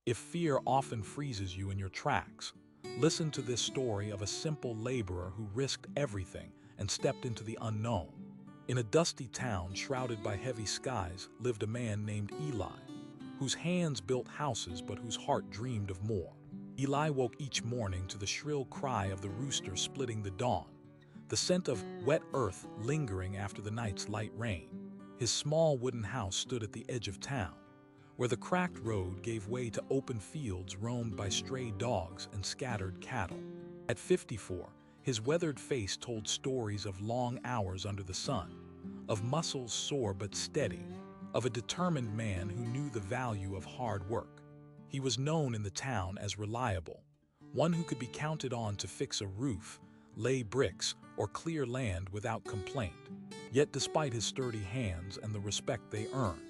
If fear often freezes you in your tracks, listen to this story of a simple laborer who risked everything and stepped into the unknown. In a dusty town shrouded by heavy skies lived a man named Eli, whose hands built houses but whose heart dreamed of more. Eli woke each morning to the shrill cry of the rooster splitting the dawn, the scent of wet earth lingering after the night's light rain. His small wooden house stood at the edge of town, where the cracked road gave way to open fields roamed by stray dogs and scattered cattle. At 54, his weathered face told stories of long hours under the sun, of muscles sore but steady, of a determined man who knew the value of hard work. He was known in the town as reliable, one who could be counted on to fix a roof, lay bricks, or clear land without complaint. Yet despite his sturdy hands and the respect they earned,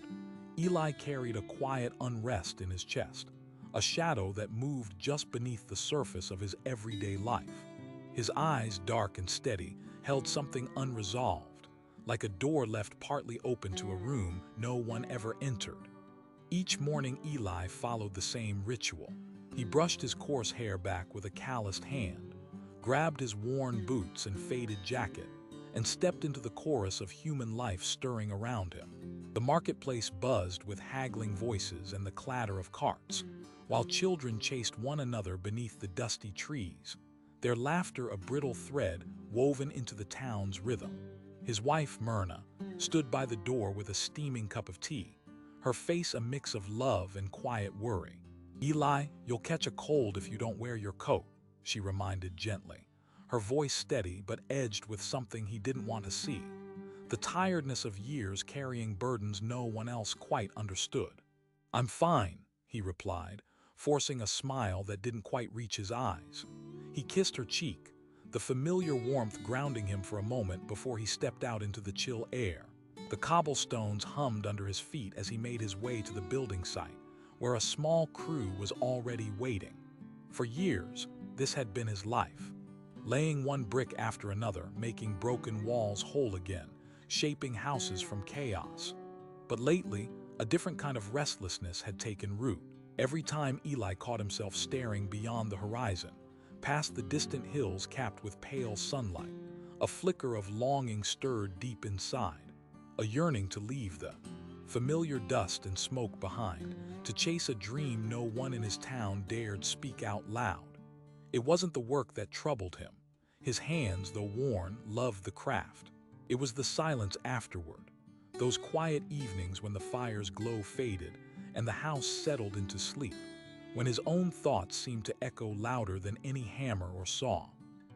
Eli carried a quiet unrest in his chest, a shadow that moved just beneath the surface of his everyday life. His eyes, dark and steady, held something unresolved, like a door left partly open to a room no one ever entered. Each morning Eli followed the same ritual. He brushed his coarse hair back with a calloused hand, grabbed his worn boots and faded jacket, and stepped into the chorus of human life stirring around him. The marketplace buzzed with haggling voices and the clatter of carts, while children chased one another beneath the dusty trees, their laughter a brittle thread woven into the town's rhythm. His wife, Myrna, stood by the door with a steaming cup of tea, her face a mix of love and quiet worry. "Eli, you'll catch a cold if you don't wear your coat," she reminded gently, her voice steady but edged with something he didn't want to see, the tiredness of years carrying burdens no one else quite understood. "I'm fine," he replied, forcing a smile that didn't quite reach his eyes. He kissed her cheek, the familiar warmth grounding him for a moment before he stepped out into the chill air. The cobblestones hummed under his feet as he made his way to the building site, where a small crew was already waiting. For years, this had been his life, laying one brick after another, making broken walls whole again, shaping houses from chaos. But lately, a different kind of restlessness had taken root. Every time Eli caught himself staring beyond the horizon, past the distant hills capped with pale sunlight, a flicker of longing stirred deep inside, a yearning to leave the familiar dust and smoke behind, to chase a dream no one in his town dared speak out loud. It wasn't the work that troubled him. His hands, though worn, loved the craft. It was the silence afterward, those quiet evenings when the fire's glow faded and the house settled into sleep, when his own thoughts seemed to echo louder than any hammer or saw.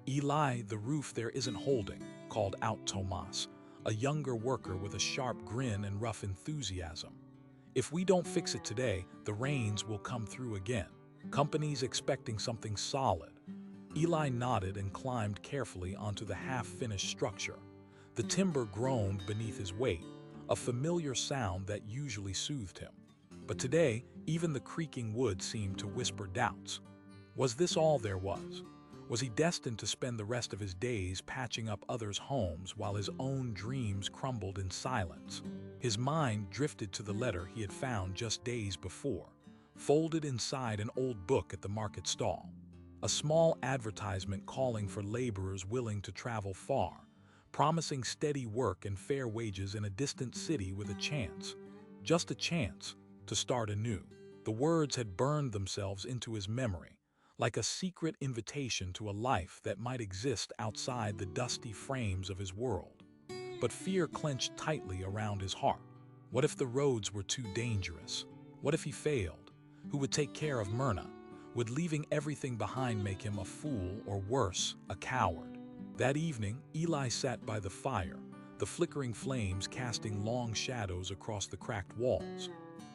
"Eli, the roof there isn't holding," called out Tomas, a younger worker with a sharp grin and rough enthusiasm. "If we don't fix it today, the rains will come through again. Company's expecting something solid." Eli nodded and climbed carefully onto the half-finished structure. The timber groaned beneath his weight, a familiar sound that usually soothed him. But today, even the creaking wood seemed to whisper doubts. Was this all there was? Was he destined to spend the rest of his days patching up others' homes while his own dreams crumbled in silence? His mind drifted to the letter he had found just days before, folded inside an old book at the market stall. A small advertisement calling for laborers willing to travel far, promising steady work and fair wages in a distant city with a chance, just a chance, to start anew. The words had burned themselves into his memory, like a secret invitation to a life that might exist outside the dusty frames of his world. But fear clenched tightly around his heart. What if the roads were too dangerous? What if he failed? Who would take care of Myrna? Would leaving everything behind make him a fool, or worse, a coward? That evening, Eli sat by the fire, the flickering flames casting long shadows across the cracked walls.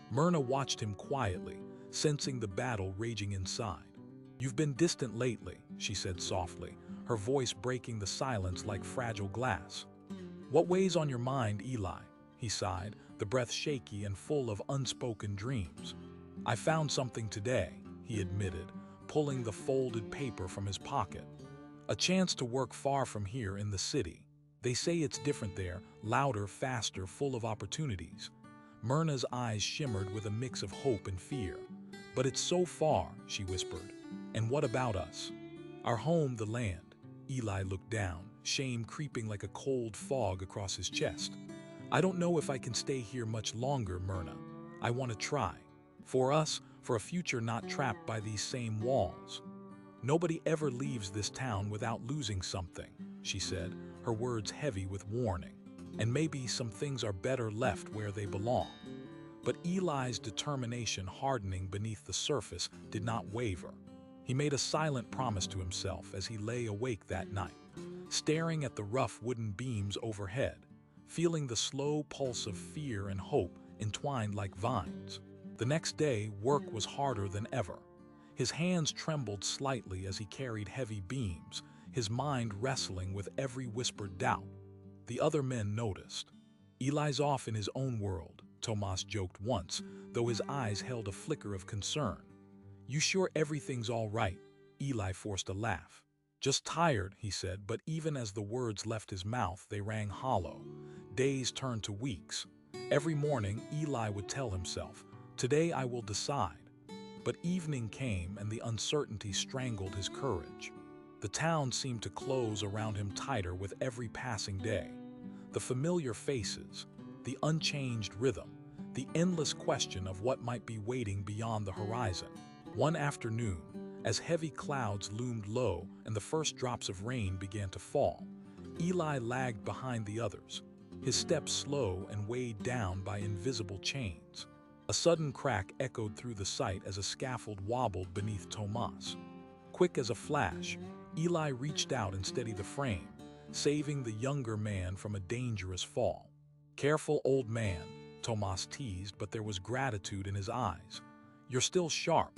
Myrna watched him quietly, sensing the battle raging inside. "You've been distant lately," she said softly, her voice breaking the silence like fragile glass. "What weighs on your mind, Eli?" he sighed, the breath shaky and full of unspoken dreams. "I found something today," he admitted, pulling the folded paper from his pocket. "A chance to work far from here in the city. They say it's different there, louder, faster, full of opportunities." Myrna's eyes shimmered with a mix of hope and fear. "But it's so far," she whispered. "And what about us? Our home, the land." Eli looked down, shame creeping like a cold fog across his chest. "I don't know if I can stay here much longer, Myrna. I want to try. For us, for a future not trapped by these same walls." "Nobody ever leaves this town without losing something," she said, her words heavy with warning. "And maybe some things are better left where they belong." But Eli's determination, hardening beneath the surface, did not waver. He made a silent promise to himself as he lay awake that night, staring at the rough wooden beams overhead, feeling the slow pulse of fear and hope entwined like vines. The next day, work was harder than ever. His hands trembled slightly as he carried heavy beams, his mind wrestling with every whispered doubt. The other men noticed. "Eli's off in his own world," Tomas joked once, though his eyes held a flicker of concern. "You sure everything's all right?" Eli forced a laugh. "Just tired," he said, but even as the words left his mouth, they rang hollow. Days turned to weeks. Every morning, Eli would tell himself, "Today I will decide." But evening came and the uncertainty strangled his courage. The town seemed to close around him tighter with every passing day. The familiar faces, the unchanged rhythm, the endless question of what might be waiting beyond the horizon. One afternoon, as heavy clouds loomed low and the first drops of rain began to fall, Eli lagged behind the others, his steps slow and weighed down by invisible chains. A sudden crack echoed through the site as a scaffold wobbled beneath Tomas. Quick as a flash, Eli reached out and steadied the frame, saving the younger man from a dangerous fall. "Careful, old man," Tomas teased, but there was gratitude in his eyes. "You're still sharp."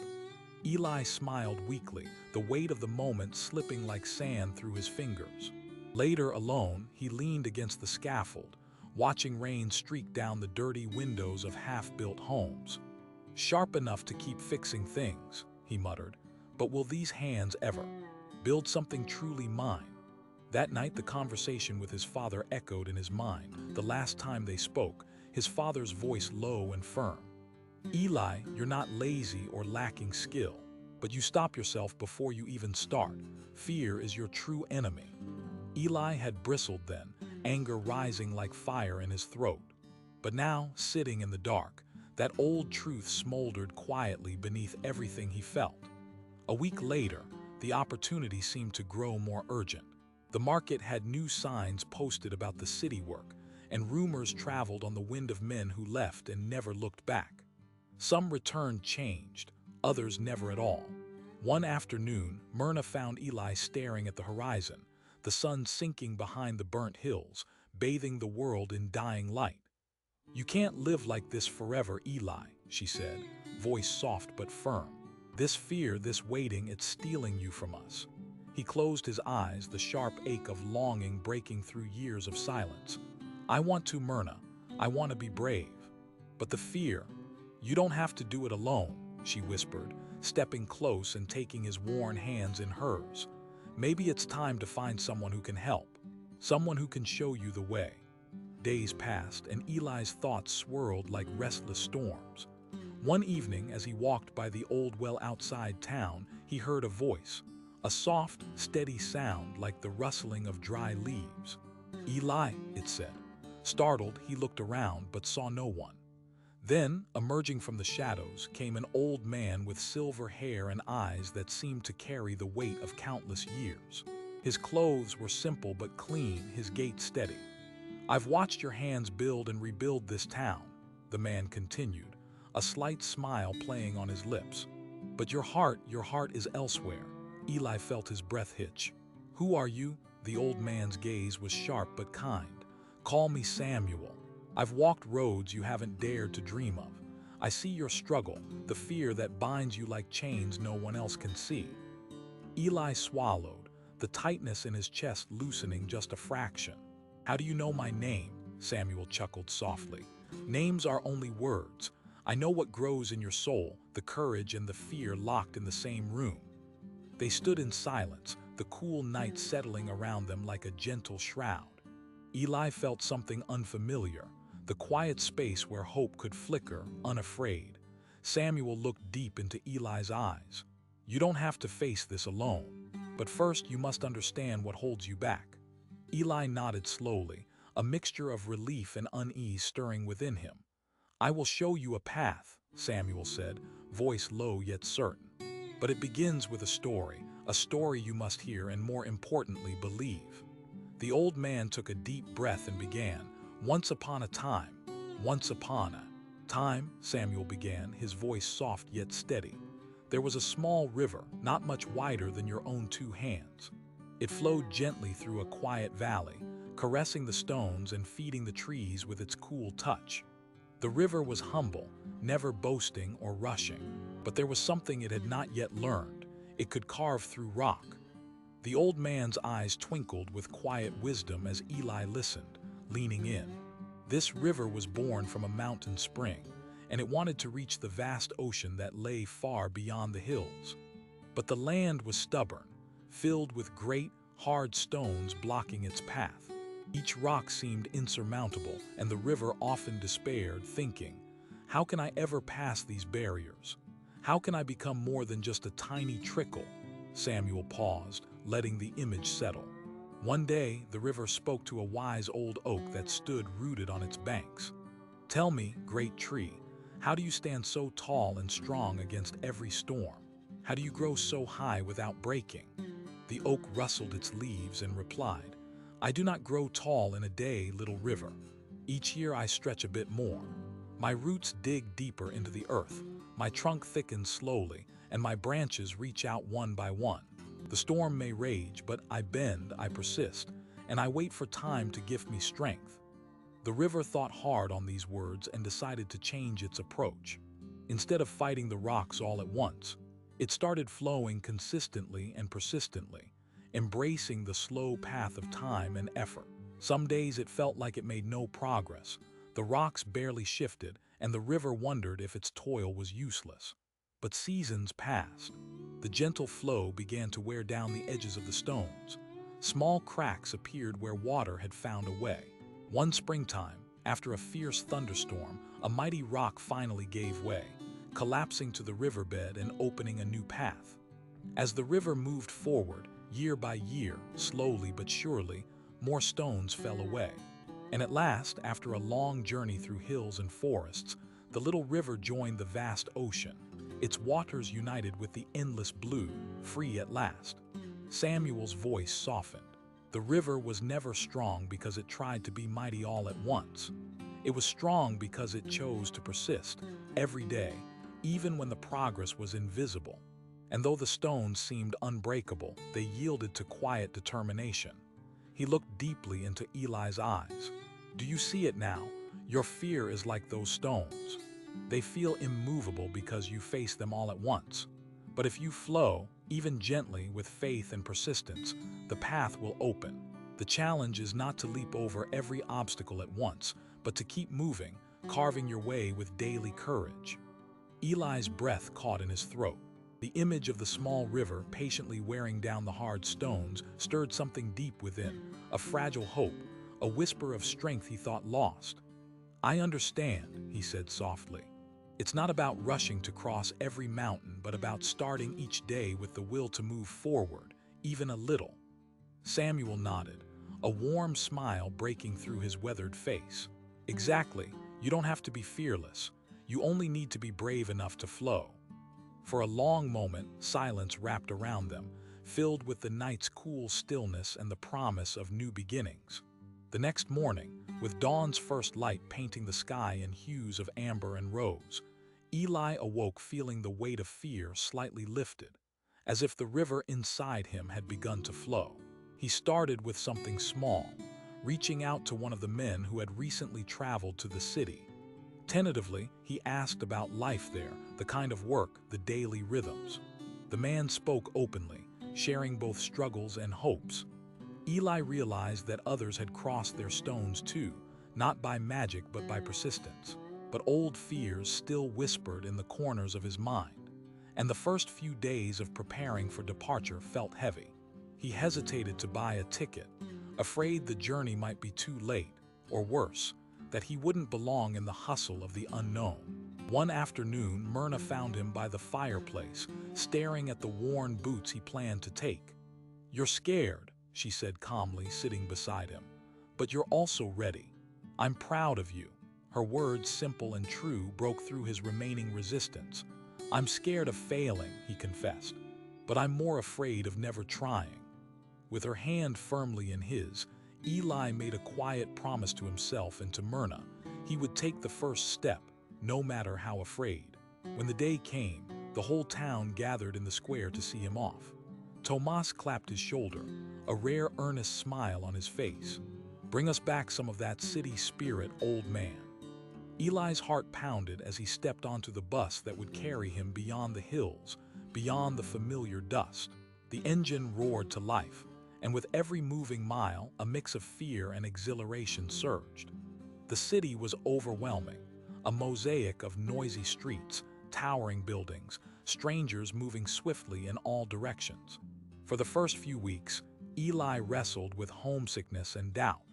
Eli smiled weakly, the weight of the moment slipping like sand through his fingers. Later, alone, he leaned against the scaffold, watching rain streak down the dirty windows of half-built homes. "Sharp enough to keep fixing things," he muttered, "but will these hands ever build something truly mine?" That night, the conversation with his father echoed in his mind. The last time they spoke, his father's voice low and firm. "Eli, you're not lazy or lacking skill, but you stop yourself before you even start. Fear is your true enemy." Eli had bristled then, anger rising like fire in his throat. But now, sitting in the dark, that old truth smoldered quietly beneath everything he felt. A week later, the opportunity seemed to grow more urgent. The market had new signs posted about the city work, and rumors traveled on the wind of men who left and never looked back. Some returned changed, others never at all. One afternoon, Myrna found Eli staring at the horizon, the sun sinking behind the burnt hills, bathing the world in dying light. "You can't live like this forever, Eli," she said, voice soft but firm. "This fear, this waiting, it's stealing you from us." He closed his eyes, the sharp ache of longing breaking through years of silence. "I want to, Myrna. I want to be brave. But the fear, you don't have to do it alone," she whispered, stepping close and taking his worn hands in hers. "Maybe it's time to find someone who can help, someone who can show you the way." Days passed, and Eli's thoughts swirled like restless storms. One evening, as he walked by the old well outside town, he heard a voice, a soft, steady sound like the rustling of dry leaves. "Eli," it said. Startled, he looked around but saw no one. Then, emerging from the shadows, came an old man with silver hair and eyes that seemed to carry the weight of countless years. His clothes were simple but clean, his gait steady. "I've watched your hands build and rebuild this town," the man continued, a slight smile playing on his lips. "But your heart is elsewhere." Eli felt his breath hitch. "Who are you?" The old man's gaze was sharp but kind. "Call me Samuel. I've walked roads you haven't dared to dream of. I see your struggle, the fear that binds you like chains no one else can see." Eli swallowed, the tightness in his chest loosening just a fraction. "How do you know my name?" Samuel chuckled softly. "Names are only words. I know what grows in your soul, the courage and the fear locked in the same room." They stood in silence, the cool night settling around them like a gentle shroud. Eli felt something unfamiliar, the quiet space where hope could flicker, unafraid. Samuel looked deep into Eli's eyes. "You don't have to face this alone, but first you must understand what holds you back." Eli nodded slowly, a mixture of relief and unease stirring within him. "I will show you a path," Samuel said, voice low yet certain. "But it begins with a story you must hear and, more importantly, believe." The old man took a deep breath and began, "Once upon a time, once upon a time," Samuel began, his voice soft yet steady. "There was a small river, not much wider than your own two hands. It flowed gently through a quiet valley, caressing the stones and feeding the trees with its cool touch. The river was humble, never boasting or rushing, but there was something it had not yet learned. It could carve through rock." The old man's eyes twinkled with quiet wisdom as Eli listened, leaning in. This river was born from a mountain spring, and it wanted to reach the vast ocean that lay far beyond the hills. But the land was stubborn, filled with great, hard stones blocking its path. Each rock seemed insurmountable, and the river often despaired, thinking, "How can I ever pass these barriers? How can I become more than just a tiny trickle?" Samuel paused, letting the image settle. One day, the river spoke to a wise old oak that stood rooted on its banks. "Tell me, great tree, how do you stand so tall and strong against every storm? How do you grow so high without breaking?" The oak rustled its leaves and replied, "I do not grow tall in a day, little river. Each year I stretch a bit more. My roots dig deeper into the earth, my trunk thickens slowly, and my branches reach out one by one. The storm may rage, but I bend, I persist, and I wait for time to give me strength." The river thought hard on these words and decided to change its approach. Instead of fighting the rocks all at once, it started flowing consistently and persistently, embracing the slow path of time and effort. Some days it felt like it made no progress. The rocks barely shifted, and the river wondered if its toil was useless. But seasons passed. The gentle flow began to wear down the edges of the stones. Small cracks appeared where water had found a way. One springtime, after a fierce thunderstorm, a mighty rock finally gave way, collapsing to the riverbed and opening a new path. As the river moved forward, year by year, slowly but surely, more stones fell away. And at last, after a long journey through hills and forests, the little river joined the vast ocean, its waters united with the endless blue, free at last. Samuel's voice softened. The river was never strong because it tried to be mighty all at once. It was strong because it chose to persist, every day, even when the progress was invisible. And though the stones seemed unbreakable, they yielded to quiet determination. He looked deeply into Eli's eyes. "Do you see it now? Your fear is like those stones. They feel immovable because you face them all at once. But if you flow, even gently, with faith and persistence, the path will open. The challenge is not to leap over every obstacle at once, but to keep moving, carving your way with daily courage." Eli's breath caught in his throat. The image of the small river patiently wearing down the hard stones stirred something deep within, a fragile hope, a whisper of strength he thought lost. "I understand," he said softly. "It's not about rushing to cross every mountain, but about starting each day with the will to move forward, even a little." Samuel nodded, a warm smile breaking through his weathered face. "Exactly. You don't have to be fearless. You only need to be brave enough to flow." For a long moment, silence wrapped around them, filled with the night's cool stillness and the promise of new beginnings. The next morning, with dawn's first light painting the sky in hues of amber and rose, Eli awoke feeling the weight of fear slightly lifted, as if the river inside him had begun to flow. He started with something small, reaching out to one of the men who had recently traveled to the city. Tentatively, he asked about life there, the kind of work, the daily rhythms. The man spoke openly, sharing both struggles and hopes. Eli realized that others had crossed their stones too, not by magic but by persistence. But old fears still whispered in the corners of his mind, and the first few days of preparing for departure felt heavy. He hesitated to buy a ticket, afraid the journey might be too late, or worse, that he wouldn't belong in the hustle of the unknown. One afternoon, Myrna found him by the fireplace, staring at the worn boots he planned to take. "You're scared," she said calmly, sitting beside him, "but you're also ready. I'm proud of you." Her words, simple and true, broke through his remaining resistance. "I'm scared of failing," he confessed, "but I'm more afraid of never trying." With her hand firmly in his, Eli made a quiet promise to himself and to Myrna. He would take the first step, no matter how afraid. When the day came, the whole town gathered in the square to see him off. Tomas clapped his shoulder, a rare earnest smile on his face. "Bring us back some of that city spirit, old man." Eli's heart pounded as he stepped onto the bus that would carry him beyond the hills, beyond the familiar dust. The engine roared to life, and with every moving mile, a mix of fear and exhilaration surged. The city was overwhelming, a mosaic of noisy streets, towering buildings, strangers moving swiftly in all directions. For the first few weeks, Eli wrestled with homesickness and doubt.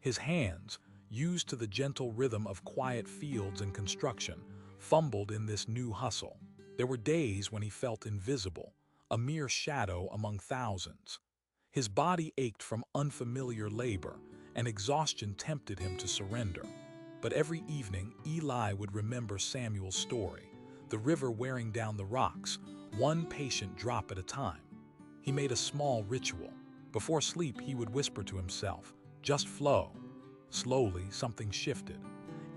His hands, used to the gentle rhythm of quiet fields and construction, fumbled in this new hustle. There were days when he felt invisible, a mere shadow among thousands. His body ached from unfamiliar labor, and exhaustion tempted him to surrender. But every evening, Eli would remember Samuel's story, the river wearing down the rocks, one patient drop at a time. He made a small ritual. Before sleep, he would whisper to himself, "Just flow." Slowly, something shifted.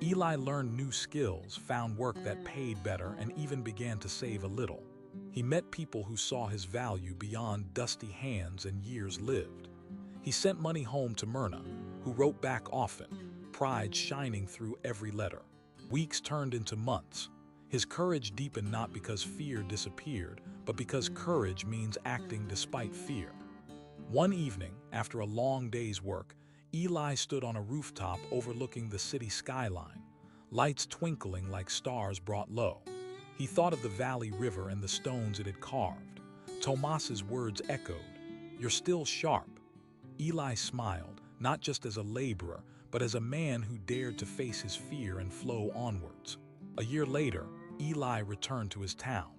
Eli learned new skills, found work that paid better, and even began to save a little. He met people who saw his value beyond dusty hands and years lived. He sent money home to Myrna, who wrote back often, pride shining through every letter. Weeks turned into months. His courage deepened not because fear disappeared, but because courage means acting despite fear. One evening, after a long day's work, Eli stood on a rooftop overlooking the city skyline, lights twinkling like stars brought low. He thought of the valley river and the stones it had carved. Tomas's words echoed, "You're still sharp." Eli smiled, not just as a laborer, but as a man who dared to face his fear and flow onwards. A year later, Eli returned to his town.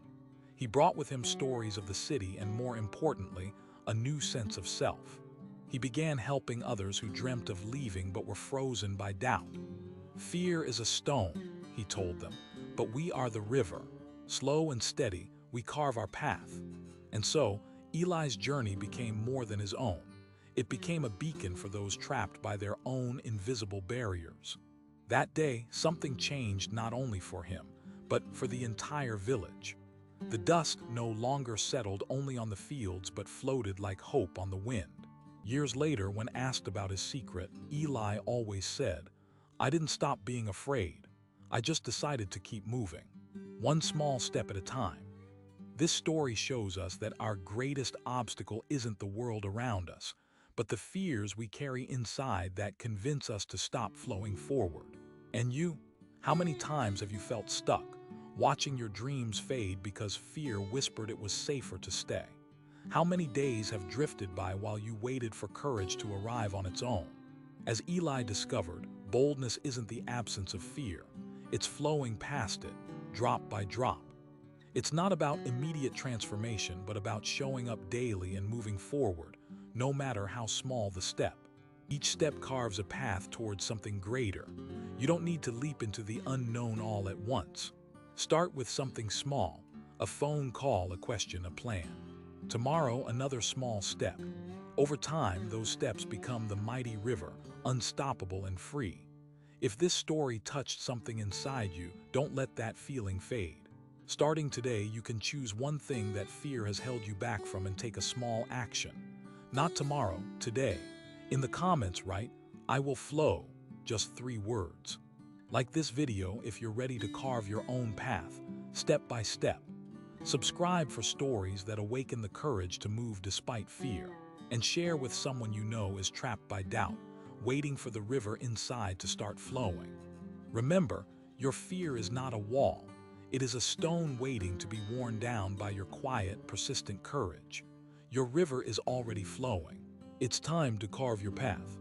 He brought with him stories of the city and, more importantly, a new sense of self. He began helping others who dreamt of leaving but were frozen by doubt. "Fear is a stone," he told them, "but we are the river. Slow and steady, we carve our path." And so, Eli's journey became more than his own. It became a beacon for those trapped by their own invisible barriers. That day, something changed not only for him, but for the entire village. The dust no longer settled only on the fields but floated like hope on the wind. Years later, when asked about his secret, Eli always said, "I didn't stop being afraid. I just decided to keep moving, one small step at a time." This story shows us that our greatest obstacle isn't the world around us, but the fears we carry inside that convince us to stop flowing forward. And you? How many times have you felt stuck, watching your dreams fade because fear whispered it was safer to stay? How many days have drifted by while you waited for courage to arrive on its own? As Eli discovered, boldness isn't the absence of fear. It's flowing past it, drop by drop. It's not about immediate transformation, but about showing up daily and moving forward, no matter how small the step. Each step carves a path towards something greater. You don't need to leap into the unknown all at once. Start with something small, a phone call, a question, a plan. Tomorrow, another small step. Over time, those steps become the mighty river, unstoppable and free. If this story touched something inside you, don't let that feeling fade. Starting today, you can choose one thing that fear has held you back from and take a small action. Not tomorrow, today. In the comments, write, "I will flow," just 3 words. Like this video if you're ready to carve your own path, step by step. Subscribe for stories that awaken the courage to move despite fear. And share with someone you know is trapped by doubt, waiting for the river inside to start flowing. Remember, your fear is not a wall. It is a stone waiting to be worn down by your quiet, persistent courage. Your river is already flowing. It's time to carve your path.